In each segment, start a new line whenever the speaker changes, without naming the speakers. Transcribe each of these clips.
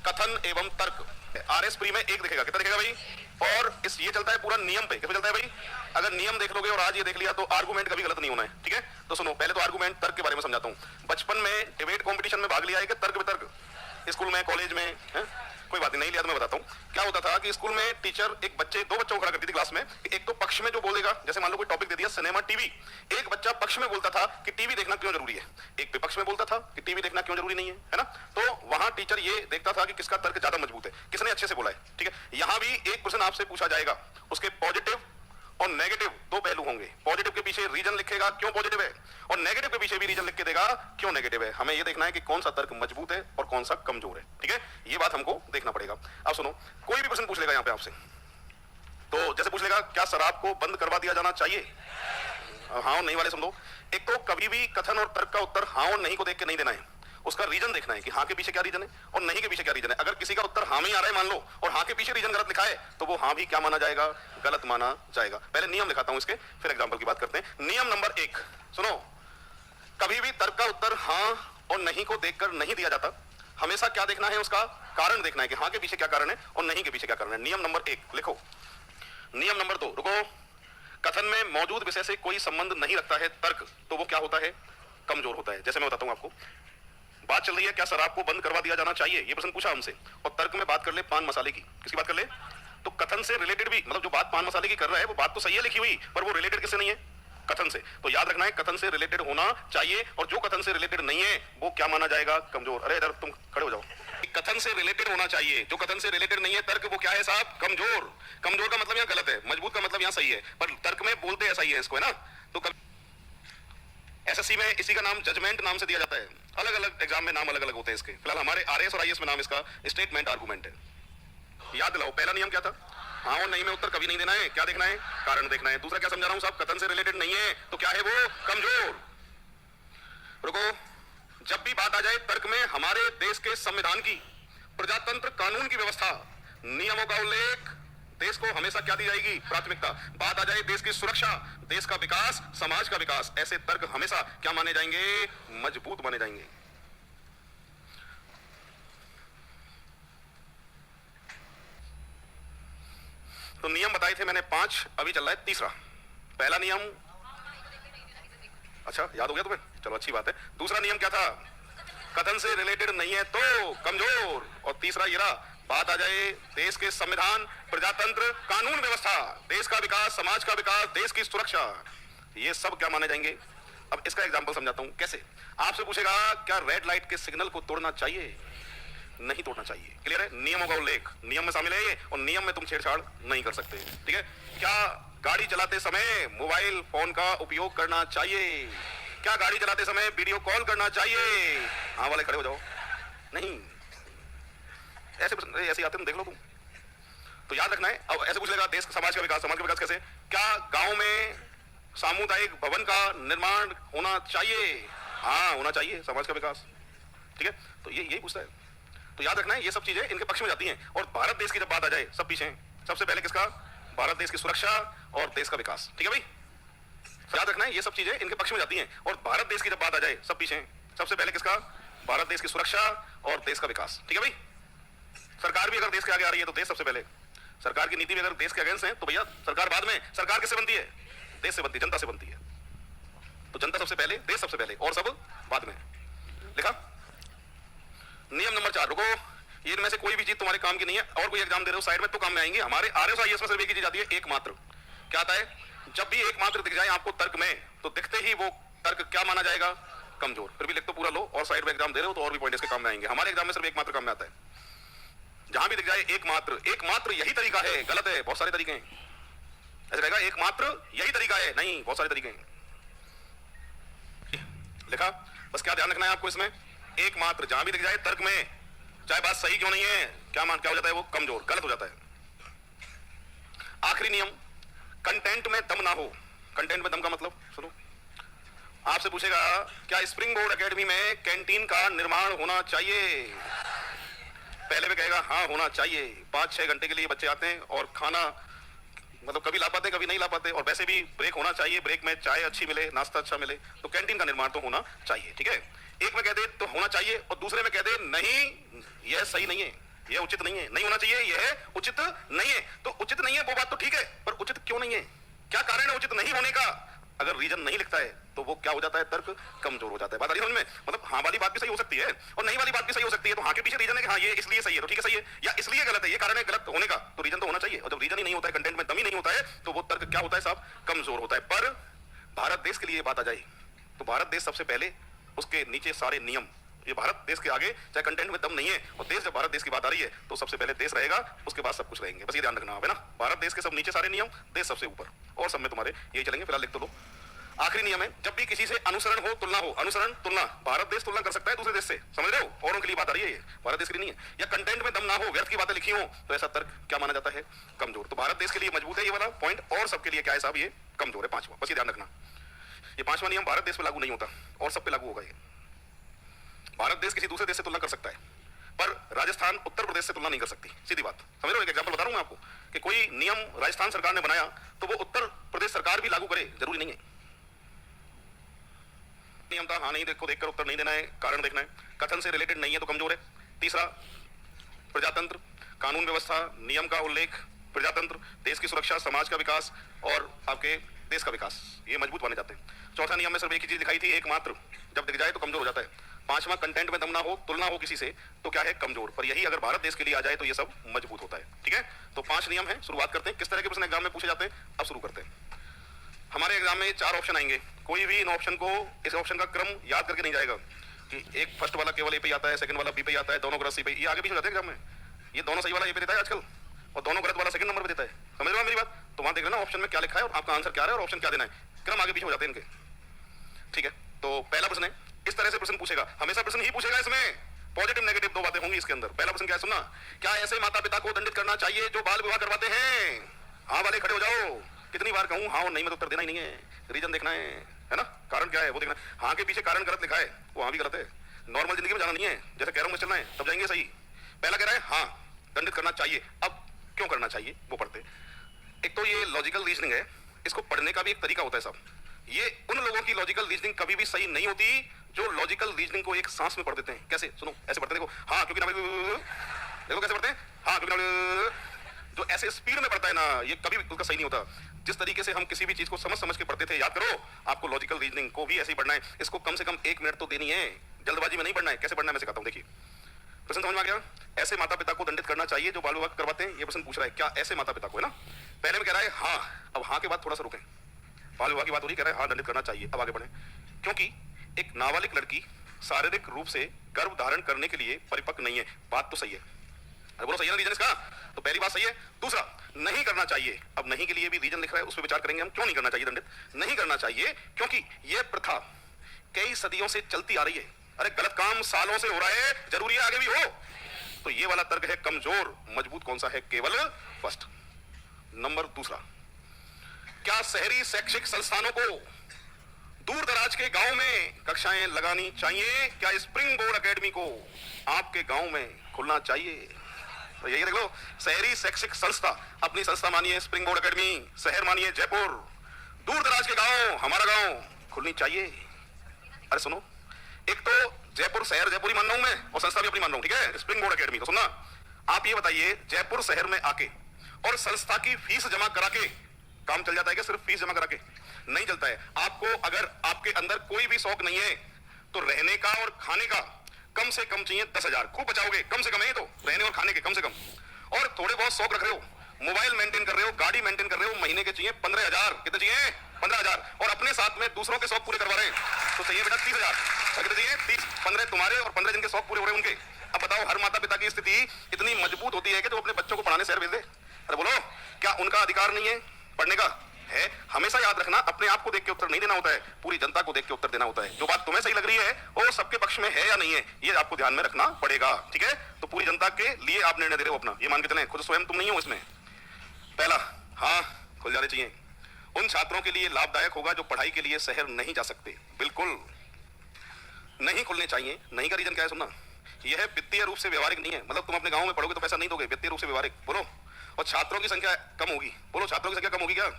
कथन एवं तर्क। आरएस प्री में एक दिखेगा, कितना दिखेगा भाई? और इस ये चलता है पूरा नियम पे, किस पे चलता है भाई? अगर नियम देख लोगे और आज ये देख लिया तो आर्गुमेंट कभी गलत नहीं होना है, ठीक है? तो सुनो, पहले तो आर्गुमेंट तर्क के बारे में समझाता हूं। बचपन में डिबेट कंपटीशन में भाग लिया है कि तर्क वितर्क, स्कूल में, कॉलेज में, है? कोई बात नहीं लिया तो मैं बताता हूँ क्या होता था कि स्कूल में टीचर दो बच्चों को खड़ा करती थी क्लास में। एक तो पक्ष में जो बोलेगा, जैसे मान लो कोई टॉपिक दे दिया सिनेमा टीवी, एक बच्चा पक्ष में बोलता था कि टीवी देखना क्यों जरूरी है, एक विपक्ष में बोलता था कि टीवी देखना क्यों जरूरी नहीं है ना? तो वहां टीचर ये देखता था कि किसका तर्क ज्यादा मजबूत है, किसने अच्छे से बोला है, ठीक है? यहां भी एक क्वेश्चन आपसे पूछा जाएगा, उसके पॉजिटिव और नेगेटिव दो पहलू होंगे। पॉजिटिव के पीछे रीजन लिखेगा क्यों पॉजिटिव है, और नेगेटिव के पीछे भी रीजन लिख के देगा क्यों नेगेटिव है। हमें यह देखना है कि कौन सा तर्क मजबूत है और कौन सा कमजोर है, ठीक है? ये बात हमको देखना पड़ेगा। अब सुनो, कोई भी प्रश्न पूछ लेगा यहां पे आपसे, तो जैसे पूछ लेगा क्या शराब को बंद करवा दिया जाना चाहिए? हाँ और नहीं वाले समझो। एक तो कभी भी कथन और तर्क का उत्तर हाँ और नहीं को देख के नहीं देना है, उसका रीजन देखना है कि हाँ के पीछे क्या रीजन है और नहीं के पीछे क्या रीजन है। अगर किसी का उत्तर हाँ में ही आ रहा है मान लो, और हाँ के पीछे रीजन गलत लिखा है, तो वो हाँ भी क्या माना जाएगा? गलत माना जाएगा। पहले नियम दिखाता हूं इसके, फिर एग्जांपल की बात करते हैं। नियम नंबर 1 सुनो, कभी भी तर्क का उत्तर हाँ और नहीं को देखकर नहीं दिया जाता। हमेशा क्या देखना है? उसका कारण देखना है कि हाँ के पीछे क्या कारण है और नहीं के पीछे क्या कारण है। नियम नंबर 1 लिखो। नियम नंबर 2 रुको, कथन में मौजूद विषय से कोई संबंध नहीं रखता है तर्क, तो वो क्या होता है? कमजोर होता है। जैसे मैं बताता हूं आपको, बात चल रही है क्या शराब को बंद करवा दिया जाना चाहिए, ये प्रश्न पूछा हमसे, और तर्क में बात कर ले पान मसाले की। किसकी बात कर ले? तो कथन से रिलेटेड भी, मतलब जो बात पान मसाले की कर रहा है वो बात तो सही है लिखी हुई, पर वो रिलेटेड किससे नहीं है? कथन से। तो याद रखना है कथन से रिलेटेड होना चाहिए, और जो कथन से रिलेटेड नहीं है वो क्या माना जाएगा? कमजोर। अरे इधर तुम खड़े हो जाओ। कथन से रिलेटेड होना चाहिए, जो कथन से रिलेटेड नहीं है तर्क, वो क्या है साहब? कमजोर। कमजोर का मतलब यहाँ गलत है, मजबूत का मतलब यहाँ सही है, पर तर्क में बोलते ऐसा ही है इसको, है ना? तो एसएससी में इसी का नाम जजमेंट नाम से दिया जाता है। अलग अलग एग्जाम में नाम अलग अलग होते हैं इसके। फिलहाल हमारे आरएस और आईएएस में नाम इसका स्टेटमेंट आर्गुमेंट है। याद दिलाओ, पहला नियम क्या था? हाँ और नहीं में उत्तर कभी नहीं देना है। क्या देखना है? कारण देखना है। दूसरा क्या समझा रहा हूं साहब? कथन से रिलेटेड नहीं है तो क्या है वो? कमजोर। रुको, जब भी बात आ जाए तर्क में हमारे देश के संविधान की, प्रजातंत्र कानून की व्यवस्था, नियमों का उल्लेख, देश को हमेशा क्या दी जाएगी? प्राथमिकता। बात आ जाए देश की सुरक्षा, देश का विकास, समाज का विकास, ऐसे तर्क हमेशा क्या माने जाएंगे? मजबूत माने जाएंगे। तो नियम बताए थे मैंने 5, अभी चल रहा है तीसरा। पहला नियम, अच्छा याद हो गया तुम्हें? चलो अच्छी बात है। दूसरा नियम क्या था? कथन से रिलेटेड नहीं है तो कमजोर। और तीसरा ये रहा, बात आ जाए देश के संविधान, प्रजातंत्र, कानून व्यवस्था, देश का विकास, समाज का विकास, देश की सुरक्षा, ये सब क्या माने जाएंगे? अब इसका एग्जांपल समझाता हूं कैसे। आपसे पूछेगा क्या रेड लाइट के सिग्नल को तोड़ना चाहिए? नहीं तोड़ना चाहिए। क्लियर है? नियमों का उल्लेख नियम में शामिल है ये, और नियम में तुम छेड़छाड़ नहीं कर सकते, ठीक है? क्या गाड़ी चलाते समय मोबाइल फोन का उपयोग करना चाहिए? क्या गाड़ी चलाते समय वीडियो कॉल करना चाहिए? हाँ वाले खड़े हो जाओ। नहीं, ऐसे आते तुम देख लो तुम। तो याद रखना है। अब ऐसे पूछ लेगा देश समाज का विकास, समाज का विकास कैसे? क्या गांव में सामुदायिक भवन का निर्माण होना चाहिए? हाँ होना चाहिए, समाज का विकास, ठीक है? तो ये यही पूछता है। तो याद रखना है ये सब चीजें इनके पक्ष में जाती हैं। और भारत देश की जब बात आ जाए, सब पीछे हैं। सबसे पहले किसका? भारत देश की सुरक्षा और देश का विकास, ठीक है भाई? याद रखना है ये सब चीजें इनके पक्ष में जाती हैं। और भारत देश की जब बात आ जाए, सब पीछे हैं। सबसे पहले किसका? भारत देश की सुरक्षा और देश का विकास, ठीक है भाई? सरकार भी अगर देश के आगे आ रही है तो देश सबसे पहले। सरकार की नीति भी अगर देश के अगेंस्ट है तो भैया सरकार बाद में। सरकार किससे बनती है? देश से बनती है, जनता से बनती है। तो जनता सबसे पहले, देश सबसे पहले, और सब बाद में। लिखा? नियम नंबर 4 रुको, ये इनमें से कोई भी चीज तुम्हारे काम की नहीं है, और कोई एग्जाम दे रहे हो साइड में तो काम में आएंगे। हमारे आरएस आईएएस में सिर्फ एक ही चीज आती है, एकमात्र। क्या आता है? जब भी एकमात्र दिख जाए आपको तर्क में, तो दिखते ही वो तर्क क्या माना जाएगा? कमजोर। फिर भी लिख तो पूरा लो, और साइड में एग्जाम दे रहे हो तो और भी पॉइंट इसके काम में आएंगे। हमारे एग्जाम में सिर्फ एकमात्र काम में आता है। जहां भी दिख जाए एकमात्र, एकमात्र यही तरीका है, गलत है, बहुत सारे तरीके हैं। ऐसे रहेगा एकमात्र यही तरीका है, नहीं बहुत सारे तरीके हैं। लिखा? बस क्या ध्यान रखना है आपको इसमें? एकमात्र जहां भी दिख जाए तर्क में, चाहे बात सही क्यों नहीं है, क्या हो जाता है? वो कमजोर, गलत हो जाता है। आखिरी नियम, कंटेंट में दम ना हो। कंटेंट में दम का मतलब सुनो। आपसे पूछेगा क्या स्प्रिंग बोर्ड एकेडमी में कैंटीन का निर्माण होना चाहिए? पहले में कहेगा हाँ होना चाहिए। 5-6 घंटे के लिए बच्चे आते हैं और खाना मतलब कभी ला पाते कभी नहीं ला पाते, और वैसे भी ब्रेक होना चाहिए, ब्रेक में चाय अच्छी मिले, नाश्ता अच्छा मिले, तो कैंटीन का निर्माण तो होना चाहिए, ठीक है? एक में कह दे तो होना चाहिए और दूसरे में कह दे नहीं यह सही नहीं है, यह उचित नहीं है, नहीं होना चाहिए, यह उचित नहीं है। तो उचित नहीं है वो बात तो ठीक है, पर उचित क्यों नहीं है, क्या कारण है उचित नहीं होने का? अगर रीजन नहीं लिखता है तो वो क्या हो जाता है, तर्क कमजोर हो जाता है। बात आ रही है समझ में? मतलब हाँ वाली बात भी सही हो सकती है और नहीं वाली बात भी सही हो सकती है। तो हाँ के पीछे रीजन है कि हाँ ये इसलिए सही है तो ठीक है सही है, या इसलिए गलत है ये कारण है गलत होने का, तो रीजन तो होना चाहिए। और जब रीजन ही नहीं होता है, कंटेंट में दम ही नहीं होता है, तो वो तर्क क्या होता है साहब, कमजोर होता है। पर भारत देश के लिए बात आ जाए तो भारत देश सबसे पहले, उसके नीचे सारे नियम। ये भारत देश के आगे चाहे कंटेंट में दम नहीं है, और देश जब भारत देश की बात आ रही है तो सबसे पहले देश रहेगा, उसके बाद सब कुछ रहेंगे। बस ये ध्यान रखना है ना, भारत देश के सब नीचे सारे नियम, देश सबसे ऊपर, और सब में तुम्हारे यही चलेंगे। फिलहाल लिख तो लो। आखिरी नियम है, जब भी किसी से अनुसरण हो तुलना हो, अनुसरण तुलना, भारत देश तुलना कर सकता है दूसरे देश से, समझ रहे हो? औरों के लिए बात आ रही है, ये भारत देश के लिए नहीं है। या कंटेंट में दम ना हो, व्यर्थ की बातें लिखी हो, तो ऐसा तर्क क्या माना जाता है, कमजोर। तो भारत देश के लिए मजबूत है ये वाला पॉइंट, और सबके लिए क्या है साहब, ये कमजोर है, पांचवा। बस ये ध्यान रखना, ये पांचवा नियम भारत देश पे लागू नहीं होता और सब पे लागू होगा। ये भारत देश किसी दूसरे देश से तुलना कर सकता है, पर राजस्थान उत्तर प्रदेश से तुलना नहीं कर सकती, सीधी बात। समझ रहे हो? एक एग्जांपल बता रहा हूं मैं आपको कि कोई नियम राजस्थान सरकार ने बनाया तो वो उत्तर प्रदेश सरकार भी लागू करे, जरूरी नहीं है। नियम था हाँ नहीं, देखो देखकर उत्तर नहीं देना है, कारण देखना है, कथन से रिलेटेड नहीं है तो कमजोर है। तीसरा, प्रजातंत्र, कानून व्यवस्था, नियम का उल्लेख, प्रजातंत्र, देश की सुरक्षा, समाज का विकास और आपके देश का विकास, ये मजबूत माने जाते हैं। चौथा नियम में सिर्फ एक ही चीज दिखाई थी, एकमात्र, जब दिख जाए तो कमजोर हो जाता है। पांचवा, कंटेंट में दम ना हो, तुलना हो किसी से, तो क्या है, कमजोर। पर यही अगर भारत देश के लिए आ जाए तो ये सब मजबूत होता है। ठीक है, तो 5 नियम है। शुरुआत करते हैं, किस तरह के प्रश्न एग्जाम में पूछे जाते हैं, अब शुरू करते हैं। हमारे एग्जाम में 4 ऑप्शन आएंगे, कोई भी इन ऑप्शन को, इस ऑप्शन का क्रम याद करके नहीं जाएगा कि एक फर्स्ट वाला केवल ए पे आता है, सेकंड वाला बी पे आता है, दोनों गलत सी पे, ये आगे पीछे हो जाते हैं एग्जाम में। ये दोनों सही वाला ए पे देता है आजकल, और दोनों गलत वाला सेकंड नंबर पे देता है। समझ रहे हो मेरी बात? तो वहां देख लेना ऑप्शन में क्या लिखा है और आपका आंसर क्या है और ऑप्शन क्या देना है, क्रम आगे पीछे हो जाते हैं इनके। ठीक है, तो पहला प्रश्न है, इस तरह से प्रश्न पूछेगा, हमेशा प्रश्न ही पूछेगा इसमें, पॉजिटिव नेगेटिव 2 बातें होंगी इसके अंदर। पहला प्रश्न क्या है, सुनना, क्या ऐसे माता पिता को दंडित करना चाहिए जो बाल विवाह करवाते हैं? हाँ वाले खड़े हो जाओ, कितनी बार कहूं हाँ और नहीं में तो उत्तर देना ही नहीं है, रीजन देखना है ना, कारण क्या है वो देखना। हाँ के पीछे कारण गलत लिखा है, वो हाँ भी गलत है। नॉर्मल जिंदगी में जाना नहीं है, जैसे कैरम में चलना है तब जाएंगे सही। पहला कह रहा है हाँ दंडित करना चाहिए, अब क्यों करना चाहिए वो पढ़ते। एक तो ये लॉजिकल रीजनिंग है, इसको पढ़ने का भी एक तरीका होता है साहब। ये उन लोगों की लॉजिकल रीजनिंग कभी भी सही नहीं होती जो लॉजिकल रीजनिंग को एक सांस में पढ़ देते हैं। कैसे, सुनो, ऐसे पढ़ते देखो, हाँ क्योंकि देखो कैसे पढ़ते हैं, हाँ क्योंकि, जो ऐसे स्पीड में पढ़ता है ना, ये कभी उसका सही नहीं होता। जिस तरीके से हम किसी भी चीज को समझ समझ के पढ़ते थे, याद करो, आपको लॉजिकल रीजनिंग को भी ऐसे ही पढ़ना है। इसको कम से कम 1 मिनट तो देनी है, जल्दबाजी में नहीं पढ़ना है। कैसे पढ़ना है मैं सिखाता हूं, देखिए। प्रश्न समझ में आ गया? ऐसे माता पिता को दंडित करना चाहिए जो बाल विवाह करवाते हैं, ये प्रश्न पूछ रहा है, क्या ऐसे माता पिता को, है ना। पहले में कह रहा है हाँ, अब हाँ के बाद थोड़ा सा रुकें, बाल विवाह की बात हो रही, कह रहा है हाँ दंडित करना चाहिए। अब आगे बढ़े, क्योंकि एक नाबालिग लड़की शारीरिक रूप से गर्भ धारण करने के लिए परिपक्व नहीं है। बात तो सही है, अरे बोलो सही है ना रीजन इसका, तो पहली बात सही है। दूसरा, नहीं करना चाहिए, अब नहीं के लिए भी रीजन लिख रहा है, उस पर विचार करेंगे हम, क्यों नहीं करना चाहिए दंडित। नहीं करना चाहिए क्योंकि यह प्रथा कई सदियों से चलती आ रही है। अरे गलत काम सालों से हो रहा है, जरूरी है आगे भी हो, तो ये वाला तर्क है कमजोर। मजबूत कौन सा है, केवल फर्स्ट नंबर। दूसरा, क्या शहरी शैक्षिक संस्थानों को दूर दराज के गांव में कक्षाएं लगानी चाहिए? क्या स्प्रिंग बोर्ड एकेडमी को आपके गांव में खुलना चाहिए? तो यही देख लो, शहरी शैक्षिक संस्था, अपनी संस्था मानिए स्प्रिंग बोर्ड एकेडमी, शहर मानिए जयपुर, दूर दराज के गांव, हमारा गांव खुलनी चाहिए। अरे सुनो, एक तो जयपुर शहर जयपुर ही मान रहा हूं मैं, और संस्था भी अपनी मान रहा हूं, ठीक है, स्प्रिंग बोर्ड एकेडमी। तो सुनना, आप ये बताइए, जयपुर शहर में आके और संस्था की फीस जमा करा के काम चल जाता है क्या? सिर्फ फीस जमा करा के नहीं चलता है। आपको अगर आपके अंदर कोई भी शौक नहीं है तो रहने का और खाने का कम से कम चाहिए 10,000, खूब बचाओगे, कम से कम है, तो रहने और खाने के कम से कम। और थोड़े बहुत शौक रख रहे हो, मोबाइल मेंटेन कर रहे हो, गाड़ी मेंटेन कर रहे हो, महीने के चाहिए 15,000। कितने चाहिए? 15,000। और अपने साथ में दूसरों के शौक पूरे करवा रहे हैं तो चाहिए बेटा 30,000। कितने चाहिए? 30, 15 तुम्हारे और 15 जिनके शौक पूरे हो रहे हैं उनके। अब बताओ, हर माता पिता की स्थिति इतनी मजबूत होती है कि तो अपने बच्चों को पढ़ाने शहर भेज दे। अरे बोलो, क्या उनका अधिकार नहीं है पढ़ने का? है। हमेशा याद रखना, अपने आप को देख के उत्तर नहीं देना होता है, पूरी जनता को देख के उत्तर देना होता है। जो बात तुम्हें सही लग रही है वो सबके पक्ष में है या नहीं है, ये आपको ध्यान में रखना पड़ेगा। ठीक है, तो पूरी जनता के लिए आप निर्णय दे रहे हो अपना, ये मान के चलें, खुद स्वयं तुम नहीं हो इसमें। पहला, हाँ खुल जाने चाहिए। उन छात्रों के लिए लाभदायक होगा जो पढ़ाई के लिए शहर नहीं जा सकते, बिल्कुल नहीं खुलने चाहिए। नहीं का रीजन क्या है, सुनना, यह वित्तीय रूप से व्यवहारिक नहीं है। मतलब तुम अपने गांव में पढ़ोगे तो पैसा नहीं दोगे, वित्तीय रूप से व्यवहारिक। बोलो, और छात्रों की संख्या कम होगी। बोलो, छात्रों की संख्या कम होगी क्या?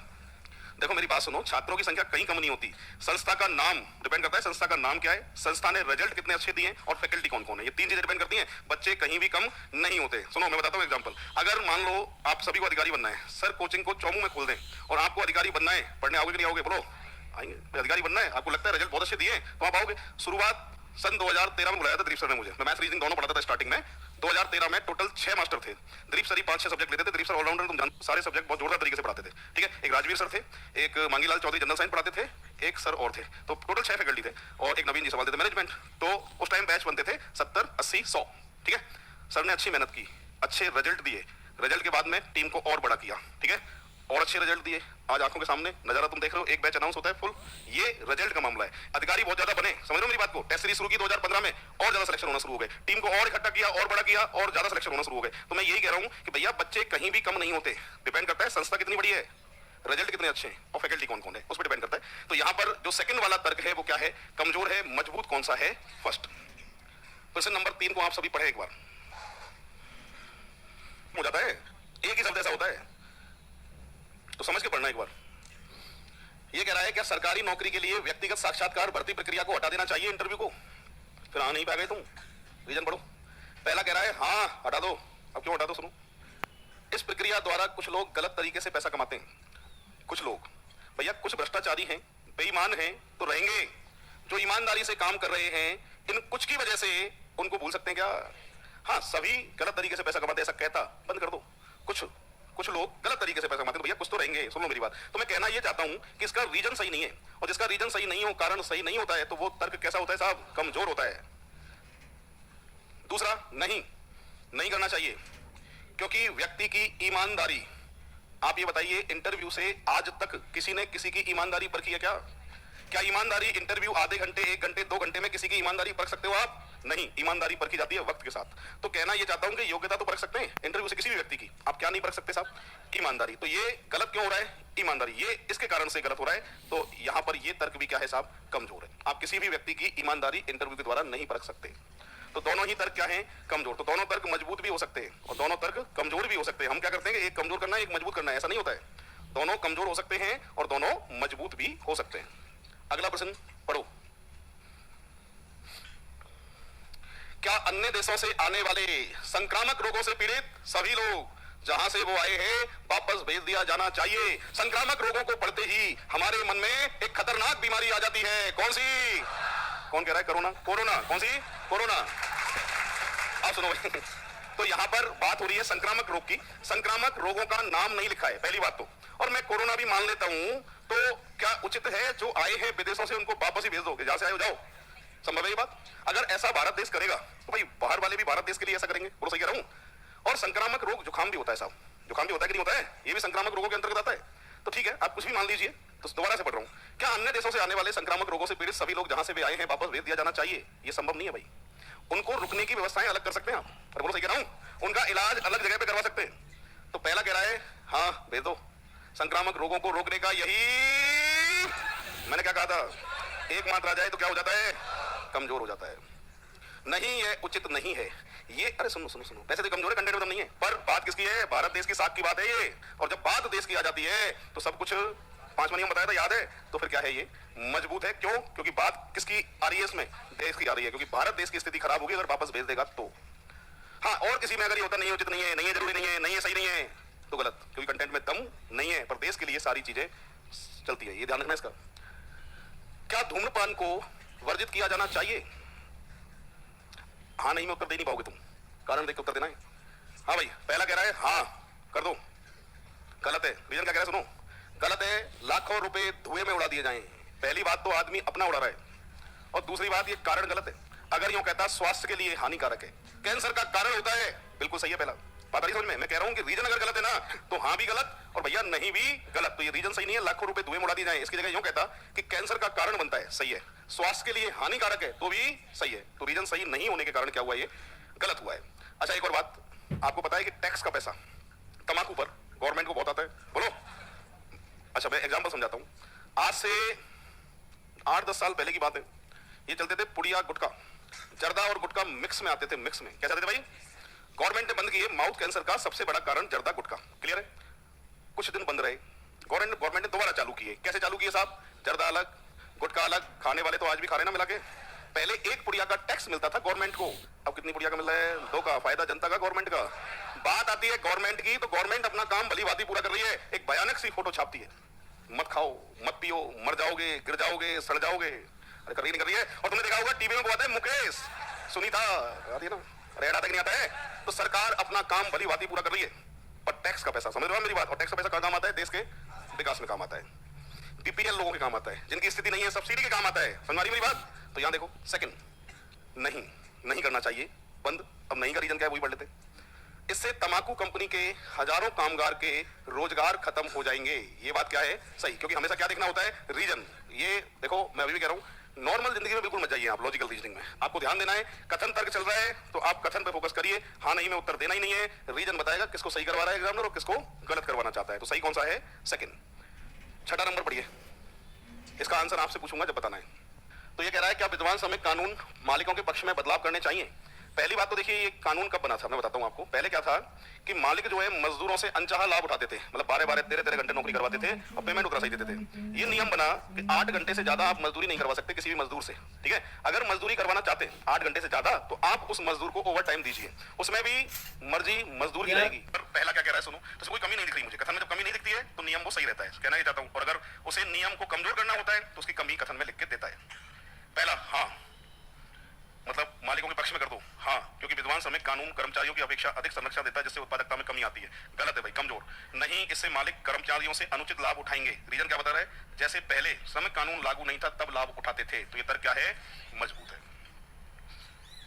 देखो मेरी बात सुनो, छात्रों की संख्या कहीं कम नहीं होती, संस्था का नाम डिपेंड करता है, संस्था का नाम क्या है, संस्था ने रिजल्ट कितने अच्छे दिए और फैकल्टी कौन कौन है, ये तीन चीजें डिपेंड करती हैं। बच्चे कहीं भी कम नहीं होते। सुनो मैं बताता हूँ एग्जांपल, अगर मान लो आप सभी को अधिकारी बनना है, सर कोचिंग को चौमू में खोल दें और आपको अधिकारी बनना है, पढ़ने आओगे कि नहीं आओगे? बोलो आएंगे। अधिकारी बनना है, आपको लगता है रिजल्ट बहुत अच्छे दिए तो आप आओगे। शुरुआत सन 2013 में बुलाया था दिलीप सर ने मुझे, मैं मैथ्स रीजनिंग दोनों पढ़ाता था स्टार्टिंग में। 2013 में टोटल 6 मास्टर थे, दिलीप सर ही 5-6 सब्जेक्ट लेते थे। दिलीप सर ऑलराउंडर, तुम जानते, सारे सब्जेक्ट बहुत जोरदार तरीके से पढ़ाते थे, ठीक है। एक राजवीर सर थे, एक मांगीलाल चौधरी जनरल साइंस पढ़ाते थे, एक सर और थे, तो टोटल 6 फैकल्टी थे और एक नवीन जी संभालते थे मैनेजमेंट। तो उस टाइम बैच बनते थे 70, 80, 100, ठीक है। सर ने अच्छी मेहनत की, अच्छे रिजल्ट दिए, रिजल्ट के बाद में टीम को और बड़ा किया, ठीक है, और अच्छे रिजल्ट दिए। आज आंखों के सामने नजारा तुम देख रहे हो, एक बैच अनाउंस होता है फुल, ये रिजल्ट का मामला है। अधिकारी बहुत ज्यादा बने, समझ रहे हो मेरी बात को। टेस्ट सीरीज शुरू की 2015 में, और ज्यादा सिलेक्शन होना शुरू हो गए, टीम को और इकट्ठा किया और बड़ा किया और ज्यादा सिलेक्शन होना शुरू हो गए। तो मैं यही कह रहा हूं कि भैया बच्चे कहीं भी कम नहीं होते, डिपेंड करता है संस्था कितनी बड़ी है, रिजल्ट कितने अच्छे हैं और फैकल्टी कौन कौन है, उस पर डिपेंड करता है। तो यहां पर जो सेकंड वाला तर्क है वो क्या है, कमजोर है, मजबूत कौन सा है, फर्स्ट। क्वेश्चन नंबर 3 को आप सभी पढ़े एक बार, हो जाता है, एक ही शब्द ऐसा होता है, तो समझ के पढ़ना एक बार। ये कह रहा है क्या सरकारी नौकरी के लिए व्यक्तिगत साक्षात्कार भर्ती प्रक्रिया को हटा देना चाहिए इंटरव्यू को? फिर हाँ नहीं पा गए तुम, रीजन पढ़ो। पहला कह रहा है हाँ हटा दो। अब क्यों हटा दो? सुनो, इस प्रक्रिया द्वारा कुछ लोग गलत तरीके से पैसा कमाते हैं। कुछ लोग भैया, कुछ भ्रष्टाचारी हैं, बेईमान हैं तो रहेंगे, जो ईमानदारी से काम कर रहे हैं, इन कुछ की वजह से उनको भूल सकते हैं क्या? हाँ, सभी गलत तरीके से पैसा कमाते ऐसा कहता बंद कर दो। कुछ लोग गलत तरीके से पैसा कमाते, तो भैया कुछ तो रहेंगे। सुन लो मेरी बात। तो मैं कहना ये चाहता हूं कि इसका रीजन सही नहीं है, और जिसका रीजन सही नहीं हो, कारण सही नहीं होता है, तो वो तर्क कैसा होता है साहब? कमजोर होता है। दूसरा, नहीं करना चाहिए, क्योंकि व्यक्ति की ईमानदारी, आप ये बताइए इंटरव्यू से आज तक किसी ने किसी की ईमानदारी परखी है क्या? क्या ईमानदारी इंटरव्यू आधे घंटे, 1 घंटे, 2 घंटे में किसी की ईमानदारी परख सकते हो आप? नहीं, ईमानदारी परखी जाती है वक्त के साथ। तो कहना ये चाहता हूं कि योग्यता तो परख सकते हैं इंटरव्यू से किसी भी व्यक्ति की, आप क्या नहीं परख सकते साहब? ईमानदारी। तो ये गलत क्यों हो रहा है? ईमानदारी, ये इसके कारण से गलत हो रहा है। तो यहां पर ये तर्क भी क्या है साहब? कमजोर है। आप किसी भी व्यक्ति की ईमानदारी इंटरव्यू के द्वारा नहीं परख सकते। तो दोनों ही तर्क क्या हैं? कमजोर। तो दोनों तर्क मजबूत भी हो सकते हैं और दोनों तर्क कमजोर भी हो सकते हैं। हम क्या करते हैं कि एक कमजोर करना है, एक मजबूत करना है, ऐसा नहीं होता है। दोनों कमजोर हो सकते हैं और दोनों मजबूत भी हो सकते हैं। अगला प्रश्न पढ़ो। क्या अन्य देशों से आने वाले संक्रामक रोगों से पीड़ित सभी लोग जहां से वो आए हैं वापस भेज दिया जाना चाहिए? संक्रामक रोगों को पढ़ते ही हमारे मन में एक खतरनाक बीमारी आ जाती है। कौन सी? कौन कह रहा है? कोरोना। कौन सी? कोरोना। आप सुनो तो यहां पर बात हो रही है संक्रामक रोग की। संक्रामक रोगों का नाम नहीं लिखा है, पहली बात तो। और मैं कोरोना भी मान लेता हूं, तो क्या उचित है जो आए हैं विदेशों से उनको वापस ही भेज दोगे? जहां से आए हो जाओ, संभव है ये बात? अगर ऐसा भारत देश करेगा तो भाई बाहर वाले भी भारत देश के लिए ऐसा करेंगे। बोलो सही कह रहा हूं। और संक्रामक रोग जुकाम भी होता है साहब, जुकाम भी होता है कि नहीं होता है? ये भी संक्रामक रोगों के अंतर्गत आता है। तो ठीक है, आप कुछ भी मान लीजिए। तो दोबारा से पढ़ रहा हूं, क्या अन्य देशों से आने वाले संक्रामक रोगों से पीड़ित सभी लोग जहां से भी आए हैं वापस भेज दिया जाना चाहिए? ये संभव नहीं है भाई। उनको रुकने की व्यवस्थाएं अलग कर सकते हैं आप, और बोलो सही कह रहा हूं, उनका इलाज अलग जगह पे करवा सकते हैं। तो पहला कह रहा है हाँ भेज दो। संक्रामक रोगों को रोकने का यही मैंने क्या कहा था, एक मात्रा जाए तो क्या हो जाता है? कमजोर हो जाता है। नहीं, ये उचित नहीं है ये। अरे सुनो, वैसे तो कमजोर है, कंटेंट मतलब नहीं है, पर बात किसकी है? भारत देश की साख की बात है ये। और जब बात देश की आ जाती है तो सब कुछ 5वां नियम बताया था, याद है? तो फिर क्या है ये? मजबूत है। क्यों? क्योंकि बात किसकी आ रही है इसमें? देश की आ रही है। क्योंकि भारत देश की स्थिति खराब होगी अगर वापस भेज देगा तो। हाँ, और किसी में अगर ये होता नहीं है, उचित नहीं है, नहीं है, जरूरी नहीं है, नहीं है, सही नहीं है, तो गलत, क्योंकि कंटेंट में दम नहीं है। पर देश के लिए सारी चीजें चलती है, ये ध्यान रखना इसका। क्या धूम्रपान को वर्जित किया जाना चाहिए? हाँ नहीं में उत्तर दे नहीं पाओगे तुम, कारण देख के उत्तर देना है। हाँ भाई, पहला कह रहा है हाँ कर दो, गलत है। रीजन क्या कह रहा है? सुनो, गलत है। लाखों रुपए धुएं में उड़ा दिए जाएं। पहली बात तो आदमी अपना उड़ा रहा है, और दूसरी बात ये कारण गलत है। अगर यूं कहता स्वास्थ्य के लिए हानिकारक है, कैंसर का कारण होता है, बिल्कुल सही है। पहला बात आ रही समझ में? मैं कह रहा हूं कि रीजन अगर गलत है ना, तो हाँ भी गलत और भैया नहीं भी गलत। तो ये रीजन सही नहीं है, लाखों रुपए धुएं में उड़ा दिए जाएं। इसकी जगह यूं कहता कि कैंसर का कारण बनता है, सही है। स्वास्थ्य के लिए हानिकारक है, तो भी सही है। तो रीजन सही नहीं होने के कारण क्या हुआ? ये गलत हुआ है। अच्छा, एक और बात आपको पता है कि टैक्स का पैसा तंबाकू पर गवर्नमेंट को बहुत आता है? बोलो। अच्छा, मैं एग्जांपल समझाता हूं। आज से 8-10 साल पहले की बात है। ये चलते थे पुड़िया गुटखा, जर्दा और गुटखा मिक्स में आते थे। मिक्स में क्या चाहते थे भाई? गवर्नमेंट ने बंद किए। माउथ कैंसर का सबसे बड़ा कारण जर्दा गुटखा। क्लियर है? कुछ दिन बंद रहे, गवर्नमेंट ने दोबारा चालू किए। कैसे चालू किए साहब? जर्दा अलग, गुटखा अलग, खाने वाले तो आज भी खा रहे ना मिला के। पहले 1 पुड़िया का टैक्स मिलता था गवर्नमेंट को, अब कितनी पुड़िया का मिल रहा है? 2 का। फायदा जनता का, गवर्नमेंट का। बात आती है गवर्नमेंट की, तो गवर्नमेंट अपना काम भली भांति पूरा कर रही है, एक भयानक सी फोटो छापती है, मत खाओ, मत पियो, मर जाओगे, गिर जाओगे, सड़ जाओगे। अरे कर रही नहीं कर रही है। और तुमने देखा होगा टीवी में आता है मुकेश, सुनीता आती है ना, अरे आता नहीं आता है। तो सरकार अपना काम भली भांति पूरा कर रही है, पर टैक्स का पैसा, समझ रहे हो मेरी बात? और टैक्स का पैसा कहाँ काम आता है? देश के विकास में काम आता है, बीपीएल लोगों के काम आता है, जिनकी स्थिति नहीं है, सब्सिडी के काम आता है। समझ रही मेरी बात? तो यहां देखो, सेकंड, नहीं करना चाहिए, बंद। अब नहीं का रीजन क्या है वही पढ़ लेते। इससे तंबाकू कंपनी के हजारों कामगार के रोजगार खत्म हो जाएंगे। ये बात क्या है? सही, क्योंकि हमेशा क्या देखना होता है? रीजन। ये देखो, मैं अभी भी कह रहा हूं, नॉर्मल जिंदगी में बिल्कुल मत जाइए आप, लॉजिकल रीजनिंग में आपको ध्यान देना है। कथन तर्क चल रहा है तो आप कथन पे फोकस करिए, हाँ नहीं में उत्तर देना ही नहीं है। रीजन बताएगा किसको सही करवा रहा है एग्जामिनर और किसको गलत करवाना चाहता है। तो सही कौन सा है? सेकंड। छठा नंबर पढ़िए, इसका आंसर आपसे पूछूंगा जब बताना है। तो ये कह रहा है क्या विद्वान श्रमिक कानून मालिकों के पक्ष में बदलाव करने चाहिए? पहली बात तो देखिए, ये कानून कब बना था मैं बताता हूं आपको। पहले क्या था कि मालिक जो है मजदूरों से अनचाहा लाभ उठाते थे, मतलब 12-12, 13-13 घंटे नौकरी करवाते थे और पेमेंट उतना सही देते थे। ये नियम बना कि 8 घंटे से ज्यादा आप मजदूरी नहीं करवा सकते किसी भी मजदूर से, ठीक है? अगर मजदूरी करवाना चाहते 8 घंटे से ज्यादा, तो आप उस मजदूर को ओवर टाइम दीजिए, उसमें भी मर्जी मजदूर की रहेगी। पर पहला क्या कह रहा है सुनो, तो कोई कमी नहीं दिख रही मुझे कथन में। जब कमी नहीं दिखती है तो नियम वो सही रहता है, कहना ही चाहता हूं। और अगर उसे नियम को कमजोर करना होता है तो उसकी कमी कथन में लिख के देता है। पहला, हाँ मतलब मालिकों के पक्ष में कर दो, हाँ, क्योंकि विद्वान श्रमिक कानून कर्मचारियों की अपेक्षा अधिक संरक्षण देता है, जिससे उत्पादकता में कमी आती है। गलत है भाई, कमजोर नहीं। इससे मालिक कर्मचारियों से अनुचित लाभ उठाएंगे। रीजन क्या बता रहा है? जैसे पहले श्रमिक कानून लागू नहीं था तब लाभ उठाते थे। तो ये तर्क क्या है? मजबूत है।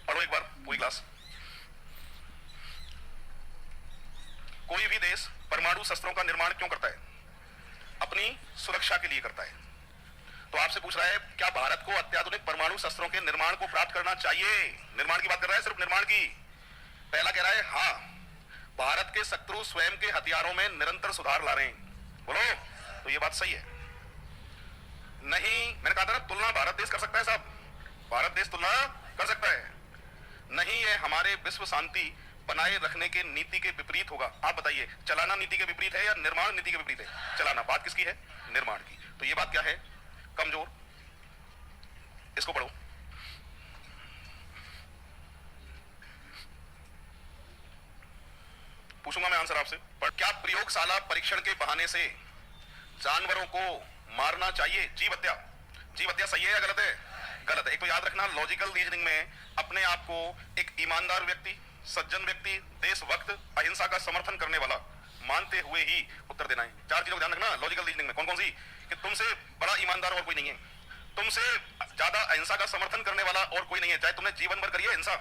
पढ़ो एक बार पूरी क्लास। कोई भी देश परमाणु शस्त्रों का निर्माण क्यों करता है? अपनी सुरक्षा के लिए करता है। तो आपसे पूछ रहा है क्या भारत को अत्याधुनिक परमाणु शस्त्रों के निर्माण को प्राप्त करना चाहिए? निर्माण की बात कर रहा है, सिर्फ निर्माण की। पहला कह रहा है हाँ, भारत के शत्रु स्वयं के हथियारों में निरंतर सुधार ला रहे हैं। बोलो, तो ये बात सही है। नहीं, मैंने कहा था ना, तुलना भारत देश कर सकता है साहब, भारत देश तुलना कर सकता है। नहीं, ये हमारे विश्व शांति बनाए रखने के नीति के विपरीत होगा। आप बताइए, चलाना नीति के विपरीत है या निर्माण नीति के विपरीत है? चलाना। बात किसकी है? निर्माण की। तो ये बात क्या है? कमजोर। इसको पढ़ो। पूछूंगा मैं आंसर आपसे, पर क्या प्रयोगशाला परीक्षण के बहाने से जानवरों को मारना चाहिए? जीव हत्या। जीव हत्या सही है या गलत है? गलत है। एक तो याद रखना, लॉजिकल रीजनिंग में अपने आप को एक ईमानदार व्यक्ति, सज्जन व्यक्ति, देशभक्त, अहिंसा का समर्थन करने वाला मानते हुए ही उत्तर देना है। 4 चीजों का ध्यान रखना लॉजिकल रीजनिंग में। कौन कौन सी? कि तुमसे बड़ा ईमानदार और कोई नहीं है, तुमसे ज्यादा अहिंसा का समर्थन करने वाला और कोई नहीं है, चाहे तुमने जीवन भर करिए अहिंसा,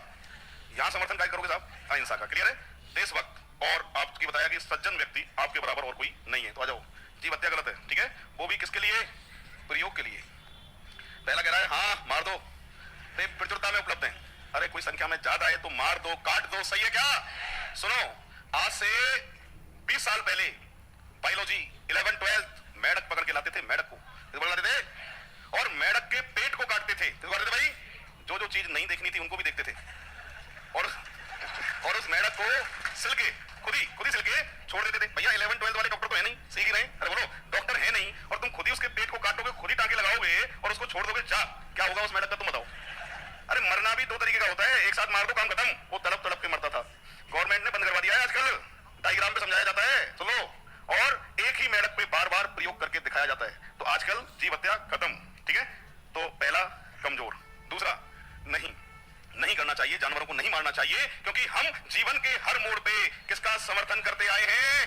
यहां समर्थन क्या करोगे साहब? अहिंसा का। क्लियर है? देशभक्त और आपकी बताया कि सज्जन व्यक्ति, आपके बराबर और कोई नहीं है। तो आ जाओ, जीव हत्या गलत है, ठीक है? वो भी किसके लिए? प्रयोग के लिए। पहला कह रहा है हाँ मार दो, प्रचुरता में उपलब्ध है। अरे कोई संख्या में ज्यादा है तो मार दो, काट दो, सही है क्या? सुनो, आज से 20 साल पहले बायोलॉजी 11-12 मेढक पकड़ के लाते थे, मेढक को लाते थे और मेढक के पेट को काटते थे। तो कहते थे भाई, जो जो चीज नहीं देखनी थी उनको भी देखते थे, और उस मेढक को सिलके खुद ही सिलके छोड़ देते थे। भैया 11-12 वाले डॉक्टर तो है नहीं, सीख ही रहे। अरे बोलो, डॉक्टर है नहीं और तुम खुद ही उसके पेट को काटोगे, खुद ही टांके लगाओगे और उसको छोड़ दोगे, जा क्या होगा उस मेढक का? तुम बताओ। अरे मरना भी 2 तरीके का होता है, एक साथ मार दो काम खत्म। वो तड़प तड़प के मरता था, गवर्नमेंट ने बंद करवा दिया है आजकल, डायग्राम पे समझाया जाता है, सुनो, और एक ही मेढक पे बार बार प्रयोग करके दिखाया जाता है। तो आजकल जीव हत्या खत्म, ठीक है? तो पहला कमजोर। दूसरा, नहीं करना चाहिए, जानवरों को नहीं मारना चाहिए, क्योंकि हम जीवन के हर मोड़ पे किसका समर्थन करते आए हैं?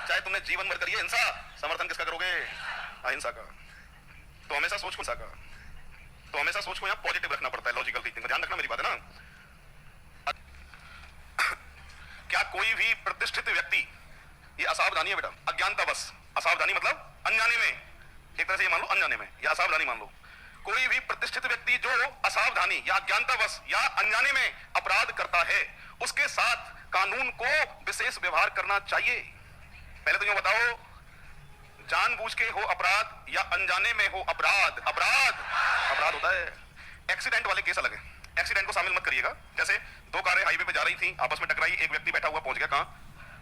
चाहे तुमने जीवन भर करिए हिंसा, समर्थन किसका करोगे? अहिंसा का। तो हमेशा सोच को यहाँ पॉजिटिव रखना पड़ता है, लॉजिकल थिंकिंग का ध्यान रखना, मेरी बात है ना? क्या कोई भी प्रतिष्ठित व्यक्ति, ये असावधानी है बेटा, अज्ञानतावश, असावधानी मतलब अनजाने में, एक तरह से ये मान लो अनजाने में या असावधानी मान लो, कोई भी प्रतिष्ठित व्यक्ति जो असावधानी या अज्ञानतावश या अनजाने में अपराध करता है, उसके साथ कानून को विशेष व्यवहार करना चाहिए। पहले तो ये बताओ, जानबूझ के हो अपराध या अनजाने में हो अपराध? अपराध होता है। एक्सीडेंट वाले केस अलग है, एक्सीडेंट को शामिल मत करिएगा। जैसे 2 कारें हाईवे पे जा रही थी, आपस में टकराई, एक व्यक्ति बैठा हुआ पहुंच गया कहां?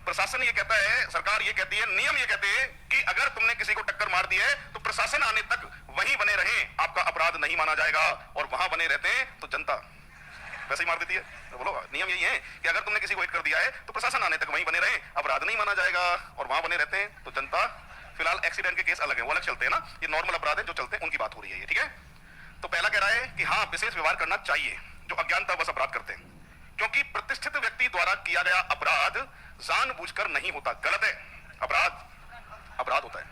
प्रशासन ये कहता है, सरकार ये कहती है, नियम ये कहते हैं कि अगर तुमने किसी को टक्कर मार दी है तो प्रशासन आने तक वहीं बने रहे, आपका अपराध नहीं माना जाएगा, और वहां बने रहते हैं तो जनता वैसे ही मार देती है। तो बोलो, नियम यही है कि अगर तुमने किसी को हिट कर दिया है तो प्रशासन आने तक वहीं बने रहे, अपराध नहीं माना जाएगा, और वहां बने रहते हैं तो जनता। फिलहाल एक्सीडेंट के केस अलग है, वो अलग चलते हैं ना, ये नॉर्मल अपराध है जो चलते हैं, उनकी बात हो रही है ये, ठीक है। तो पहला कह रहा है कि हाँ, विशेष व्यवहार करना चाहिए जो अज्ञानतावश अपराध करते हैं, क्योंकि प्रतिष्ठित व्यक्ति द्वारा किया गया अपराध जानबूझकर नहीं होता, गलत है, अपराध अपराध होता है।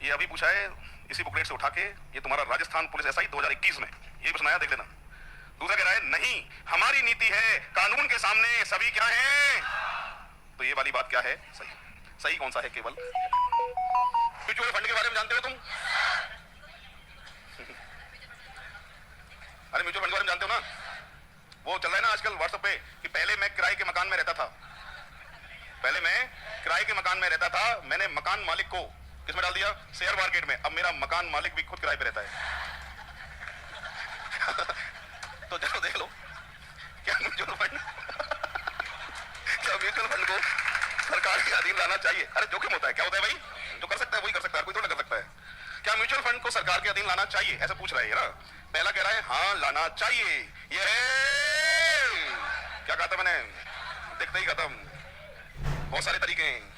ये अभी पूछा है इसी बुकलेट से उठा के, ये तुम्हारा राजस्थान पुलिस एसआई 2021 में ये भी सुनाया, देख लेना। दूसरा कह रहा है नहीं, हमारी नीति है कानून के सामने सभी क्या हैं, तो ये वाली बात क्या है, सही सही कौन सा है? केवल म्यूचुअल फंड के बारे में जानते हो तुम? अरे म्यूचुअल फंड के बारे में जानते हो ना, वो चल रहा है ना आजकल व्हाट्सएप पे कि पहले मैं किराए के मकान में रहता था, पहले मैं किराए के मकान में रहता था, मैंने मकान मालिक को किसमें डाल दिया, शेयर मार्केट में, अब मेरा मकान मालिक भी खुद किराए पे रहता है। तो चलो देख लो, क्या म्यूचुअल फंड क्या म्यूचुअल फंड को सरकार के अधीन लाना चाहिए? अरे जोखिम होता है, क्या होता है भाई, जो कर सकता है वही कर सकता है, कोई थोड़ा कर सकता है। क्या म्यूचुअल फंड को सरकार के अधीन लाना चाहिए, ऐसा पूछ रहा है ना। पहला कह रहा है हाँ लाना चाहिए, ये क्या कहा था मैंने, देखते ही खत्म, बहुत सारे तरीके हैं।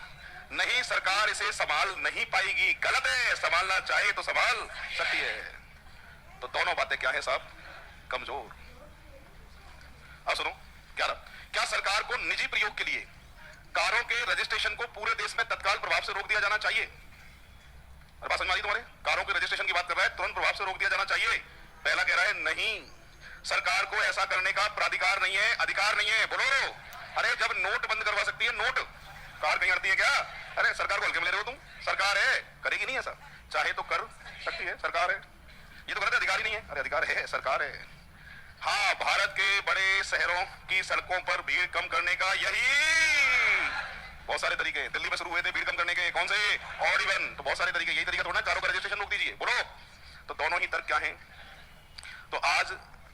नहीं, सरकार इसे संभाल नहीं पाएगी, गलत है, संभालना चाहे तो संभाल सकती है। तो दोनों बातें क्या है साहब, कमजोर। अब सुनो, क्या सरकार को निजी प्रयोग के लिए कारों के रजिस्ट्रेशन को पूरे देश में तत्काल प्रभाव से रोक दिया जाना चाहिए? अरे बात समझ आई तुम्हारे, कारों के रजिस्ट्रेशन की बात कर रहा है, तुरंत प्रभाव से रोक दिया जाना चाहिए। पहला कह रहा है नहीं, सरकार को ऐसा करने का प्राधिकार नहीं है, अधिकार नहीं है। बोलो, अरे जब नोट बंद करवा सकती है, नोट कार कहीं अड़ती है क्या? अरे सरकार को हल्के में ले रहे हो तुम, सरकार है, करेगी नहीं ऐसा, चाहे तो कर सकती है, सरकार है, ये तो कहते अधिकार ही नहीं है। अरे अधिकार है, सरकार है। हाँ, भारत के बड़े शहरों की सड़कों पर भीड़ कम करने का यही बहुत सारे तरीके हैं, दिल्ली में शुरू हुए थे भीड़ कम करने के, कौन से, ऑड इवन, तो बहुत सारे तरीके, यही तरीका थोड़ा कारों का रजिस्ट्रेशन रोक दीजिए। बोलो, तो दोनों ही तर्क क्या हैं? तो आज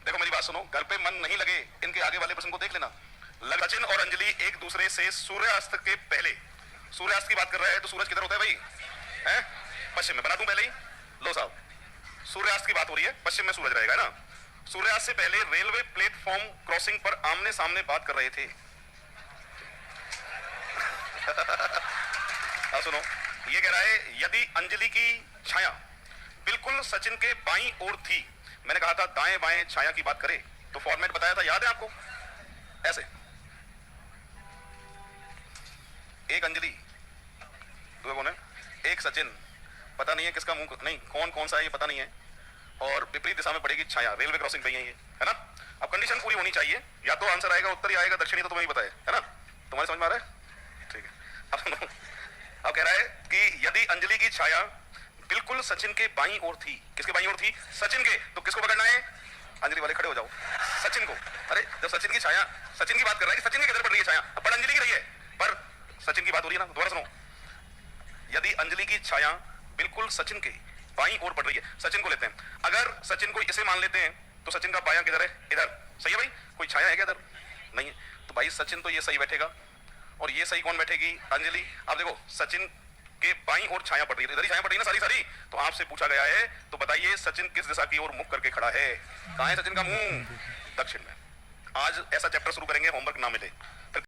देखो मेरी बात सुनो, घर पे मन नहीं लगे, इनके आगे वाले प्रश्न को देख लेना। सचिन और अंजलि एक दूसरे से सूर्यास्त के पहले, सूर्यास्त की बात कर रहा है तो सूरज किधर होता है भाई, है पश्चिम में, बना दूं पहले ही, लो साहब, सूर्यास्त की बात हो रही है, पश्चिम में सूरज रहेगा ना। सूर्यास्त से पहले रेलवे प्लेटफॉर्म क्रॉसिंग पर आमने सामने बात कर रहे थे। सुनो, ये कह रहा है यदि अंजलि की छाया बिल्कुल सचिन के बाईं ओर थी, मैंने कहा था दाएं बाएं छाया की बात करें, तो फॉर्मेट बताया था, याद है आपको? ऐसे एक अंजलि, दो कौन है, एक सचिन, पता नहीं है किसका मुंह, नहीं कौन कौन सा है ये पता नहीं है, और विपरीत दिशा में पड़ेगी छाया, रेलवे क्रॉसिंग पे ही है ना। अब कंडीशन पूरी होनी चाहिए, या तो आंसर आएगा उत्तरी आएगा दक्षिणी, तो तुम्हें ही पता है ना, तुम्हारे समझ में आ रहा है? ठीक है। अब कह रहा है कि यदि अंजलि की छाया बिल्कुल सचिन के बाईं ओर थी, किसके बाईं ओर थी, सचिन के, तो किसको पकड़ना है, अंजलि वाले खड़े हो जाओ, सचिन को। अरे जब सचिन की छाया, सचिन की बात कर रहा है कि सचिन के किधर पड़ रही है छाया, पर अंजलि की रही है, पर सचिन की बात हो रही है ना। दोबारा सुनो, यदि अंजलि की छाया बिल्कुल सचिन के बाईं ओर पड़ रही है, सचिन को लेते हैं, अगर सचिन को इसे मान लेते हैं तो सचिन का बायां किधर है, इधर, सही है भाई, कोई छाया है क्या इधर, नहीं है, तो भाई सचिन तो ये सही बैठेगा, और ये सही कौन बैठेगी, अंजलि। अब देखो सचिन के बाईं ओर छाया पड़ रही है, इधर ही छाया पड़ रही है ना सारी सारी, तो आपसे पूछा गया है, तो बताइए सचिन किस दिशा की ओर मुख करके खड़ा है, कहां है सचिन का मुंह, दक्षिण में। आज ऐसा चैप्टर शुरू करेंगे होमवर्क ना मिले,